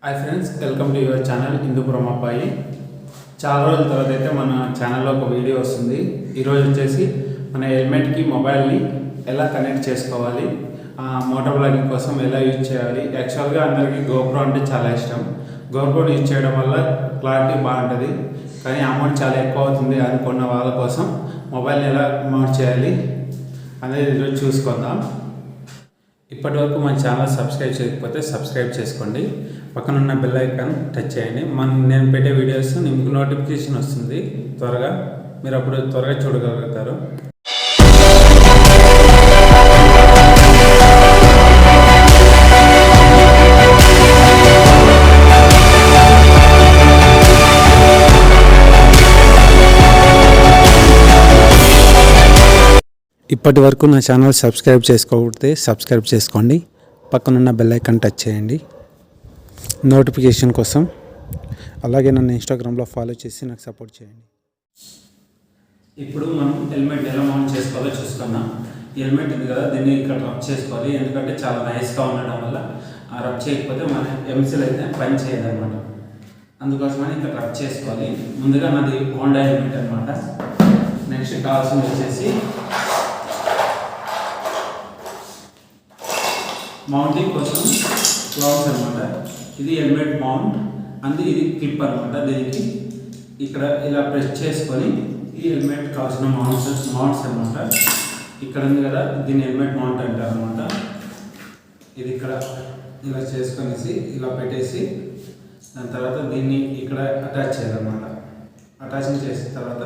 Hi friends, welcome to your channel Hindupuram అబ్బాయి. చాలా రోజుల తర్వాత అయితే మన ఛానల్లో ఒక వీడియో వస్తుంది. ఈరోజు వచ్చేసి మన హెల్మెట్కి మొబైల్ని ఎలా కనెక్ట్ చేసుకోవాలి, మోటో బ్లాగింగ్ కోసం ఎలా యూజ్ చేయాలి. యాక్చువల్గా అందరికీ గోప్రో అంటే చాలా ఇష్టం. గోప్రో యూజ్ చేయడం వల్ల క్లారిటీ బాగుంటుంది, కానీ అమౌంట్ చాలా ఎక్కువ అవుతుంది అనుకున్న వాళ్ళ కోసం మొబైల్ని ఎలా మౌంట్ చేయాలి అనేది ఈరోజు చూసుకుందాం. ఇప్పటివరకు మన ఛానల్ సబ్స్క్రైబ్ చేయకపోతే సబ్స్క్రైబ్ చేసుకోండి, పక్కన ఉన్న బెల్ ఐకాన్ టచ్ చేయండి. నేను పెట్టే వీడియోస్ మీకు నోటిఫికేషన్ వస్తుంది త్వరగా, మీరు అప్పుడు త్వరగా చూడగలుగుతారు. ఇప్పటి వరకు నా ఛానల్ సబ్స్క్రైబ్ చేసుకోకపోతే సబ్స్క్రైబ్ చేసుకోండి, పక్కనున్న బెల్ ఐకాన్ టచ్ చేయండి నోటిఫికేషన్ కోసం. అలాగే నన్ను ఇన్స్టాగ్రామ్లో ఫాలో చేసి నాకు సపోర్ట్ చేయండి. ఇప్పుడు మనం హెల్మెట్ ఎలా మౌంట్ చేసుకోవాలో చూసుకున్నాం. హెల్మెట్ ఉంది కదా, దీన్ని ఇక్కడ రబ్ చేసుకోవాలి. ఎందుకంటే చాలా నైస్గా ఉండడం వల్ల ఆ రబ్ చేయకపోతే మన ఎంసీలు అయితే పని చేయదన్నమాట. అందుకోసమని ఇక్కడ రబ్ చేసుకోవాలి. ముందుగా నాది హోండా హెల్మెట్ అనమాట. నెక్స్ట్ కావాల్సింది వచ్చేసి మౌంటింగ్ కోసం క్లౌడ్స్ అనమాట. ఇది హెల్మెట్ మౌంట్ అంది, ఇది క్లిప్ అనమాట. దీనికి ఇక్కడ ఇలా ప్రెస్ చేసుకొని ఈ హెల్మెట్ కావాల్సిన మౌంట్స్ అనమాట. ఇక్కడ ఉంది కదా, దీన్ని హెల్మెట్ మౌంట్ అంటారు అనమాట. ఇది ఇక్కడ ఇలా చేసుకొనేసి ఇలా పెట్టేసి దాని తర్వాత దీన్ని ఇక్కడ అటాచ్ చేయాలన్నమాట. అటాచింగ్ చేసిన తర్వాత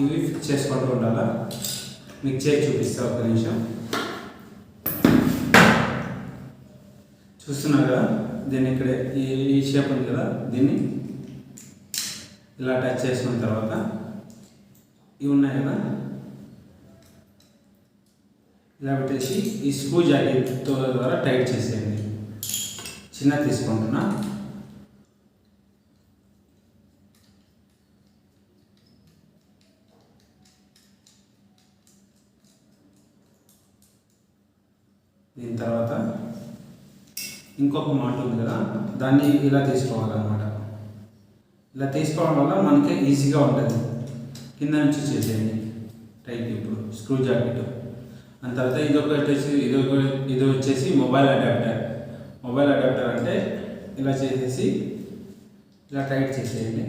ఇవి ఫిక్స్ చేసుకుంటూ ఉండాలా. మీకు చేసి చూపిస్తా ఒక నిమిషం. చూస్తున్నారు కదా, దీన్ని ఇక్కడ ఈ షేప్ ఉంది కదా, దీన్ని ఇలా టచ్ చేసుకున్న తర్వాత ఇవి ఉన్నాయి కదా, ఇలా పెట్టేసి ఈ స్క్రూ జాకెట్ ద్వారా టైట్ చేసేయండి. చిన్న తీసుకుంటున్నా. దీని తర్వాత ఇంకొక మాట ఉంది కదా, దాన్ని ఇలా తీసుకోవాలన్నమాట. ఇలా తీసుకోవడం వల్ల మనకి ఈజీగా ఉంటుంది. కింద నుంచి చేసేయండి టైట్. ఇప్పుడు స్క్రూ జాకెట్ దాని తర్వాత ఇది వచ్చేసి మొబైల్ అడాప్టర్. మొబైల్ అడాప్టర్ అంటే ఇలా చేసేసి ఇలా టైట్ చేసేయండి.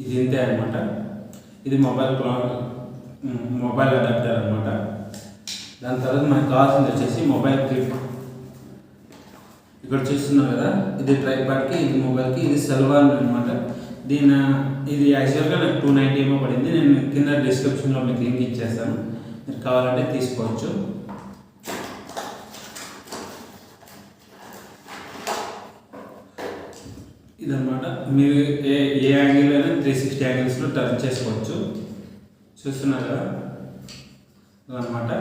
ఇది ఇంతే అనమాట. ఇది మొబైల్ అడాప్టర్ అనమాట. దాని తర్వాత మనకు కావాల్సింది వచ్చేసి మొబైల్ క్లిప్. ఇక్కడ చూస్తున్నాం కదా, ఇది ట్రైపాడ్కి, ఇది మొబైల్కి, ఇది సెల్వాన్ అనమాట. ఇది యాక్చువల్గా నాకు 290 ఏమో పడింది. నేను కింద డిస్క్రిప్షన్లో మీకు లింక్ ఇచ్చేస్తాను, మీరు కావాలంటే తీసుకోవచ్చు. ఇదనమాట. మీరు ఏ యాంగిల్ అయినా 360 యాంగిల్స్లో టర్న్ చేసుకోవచ్చు. చూస్తున్నారు కదా అన్నమాట.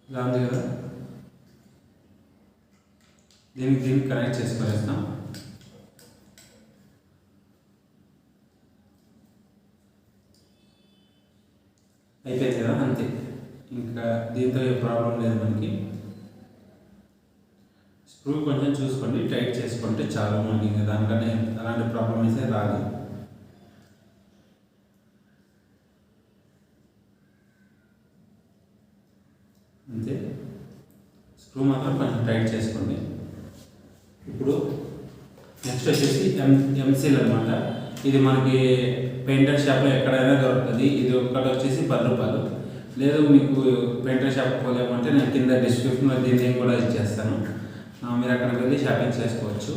ఇలా ఉంది కదా, దీనికి కనెక్ట్ చేసుకొనేస్తాం. అయిపోయింది కదా, అంతే. ఇంకా దీంతో ఏ ప్రాబ్లం లేదు మనకి. స్క్రూ కొంచెం చూసుకోండి, టైట్ చేసుకుంటే చాలా మనకి ఇంకా దానికన్నా అలాంటి ప్రాబ్లం అయితే రాదు. అంతే, స్క్రూ మాత్రం కొంచెం టైట్ చేసుకోండి. ఇప్పుడు నెక్స్ట్ వచ్చేసి ఎంసీల్ అనమాట. ఇది మనకి పెయింటర్ షాప్లో ఎక్కడైనా దొరుకుతుంది. ఇది ఒక్కటి వచ్చేసి 10 రూపాయలు. లేదు మీకు పెయింటర్ షాప్ పోలేమంటే నేను కింద డిస్క్రిప్షన్లో దీన్ని కూడా ఇచ్చేస్తాను, మీరు అక్కడికి వెళ్ళి షాపింగ్ చేసుకోవచ్చు.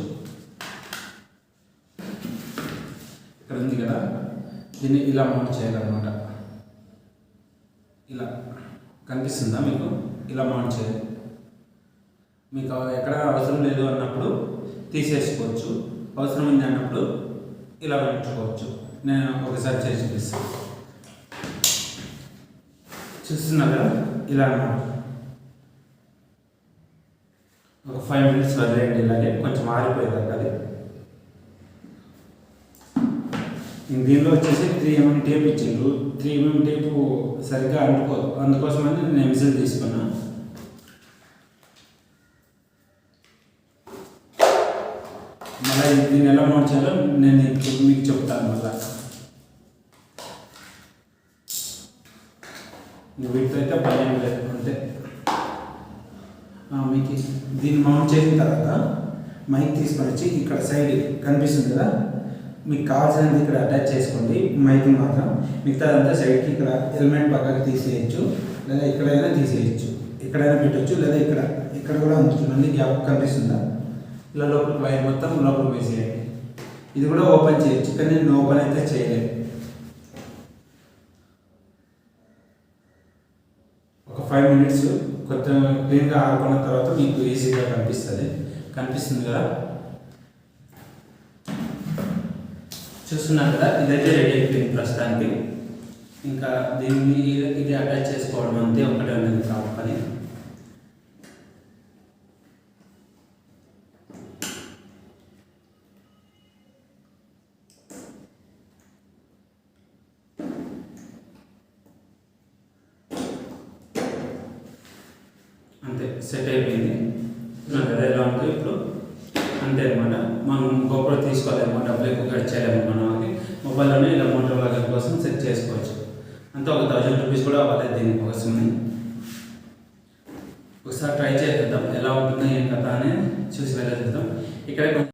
ఇక్కడ ఉంది కదా, దీన్ని ఇలా మౌంట్ చేయాలన్నమాట. ఇలా కనిపిస్తుందా మీకు? ఇలా మౌంట్ చేయాలి. మీకు ఎక్కడ అవసరం లేదు అన్నప్పుడు తీసేసుకోవచ్చు, అవసరం ఉంది అన్నప్పుడు ఇలా పెట్టుకోవచ్చు. నేను ఒకసారి చేసి చూపిస్తాను. చూస్తున్నారు కదా, ఇలా అన్నమాట. ఒక 5 మినిట్స్ వదిలేయండి, ఇలాగే కొంచెం ఆరిపోయేదాకా అది. దీనిలో వచ్చేసి 3mm టేప్ ఇచ్చిండ్రు. 3mm టేపు సరిగ్గా అందుకోసమని నేను విజిల్ తీసుకున్నా. మళ్ళీ దీన్ని ఎలా మౌంట్ చేయాలో నేను ఇప్పుడు మీకు చెప్తాను. మళ్ళీ వీటితో అయితే పని ఏం లేదు. అంతే. మీకు దీన్ని మౌంట్ చేసిన తర్వాత మైక్ తీసుకొని వచ్చి ఇక్కడ సైడ్ కనిపిస్తుంది కదా, మీకు కావాల్సినది ఇక్కడ అటాచ్ చేసుకోండి. మైక్ మాత్రం మిగతాదంతా సైడ్కి ఇక్కడ హెల్మెట్ పక్కకి తీసేయచ్చు, లేదా ఇక్కడైనా తీసేయచ్చు, ఇక్కడైనా పెట్టచ్చు, లేదా ఇక్కడ కూడా ఉంచుతుంది. గ్యాప్ కనిపిస్తుందా? ఇలా లోపలికి వైర్ మొత్తం లోపలికి వేసేయండి. ఇది కూడా ఓపెన్ చేయొచ్చు, కానీ నేను ఓపెన్ అయితే చేయలేదు. ఒక 5 మినిట్స్ కొత్త క్లీన్గా ఆడుకున్న తర్వాత మీకు ఈజీగా కనిపిస్తుంది కదా. చూస్తున్నారు కదా, ఇదైతే రెడీ అయిపోయింది ప్రస్తుతానికి. ఇంకా దీన్ని ఇది అటాచ్ చేసుకోవడం అంతే, ఒకటే ఉన్నది కావాలి. అంతే, సెట్ అయిపోయింది. ఎలా ఉంటుంది ఇప్పుడు? అంతే అనమాట. మనం GoPro తీసుకోలేము, డబ్బులు ఎక్కువ ఖర్చు చేయలేము. మనకి మొబైల్లోనే ఇలా మోటో వ్లాగర్ కోసం సెట్ చేసుకోవచ్చు. అంతా ఒక 1000 రూపీస్ కూడా అవ్వలేదు దీనికోసమని. ఒకసారి ట్రై చేద్దాం ఎలా ఉంటుందో ఏం కథ అని చూసి వెళ్ళేద్దాం. ఇక్కడ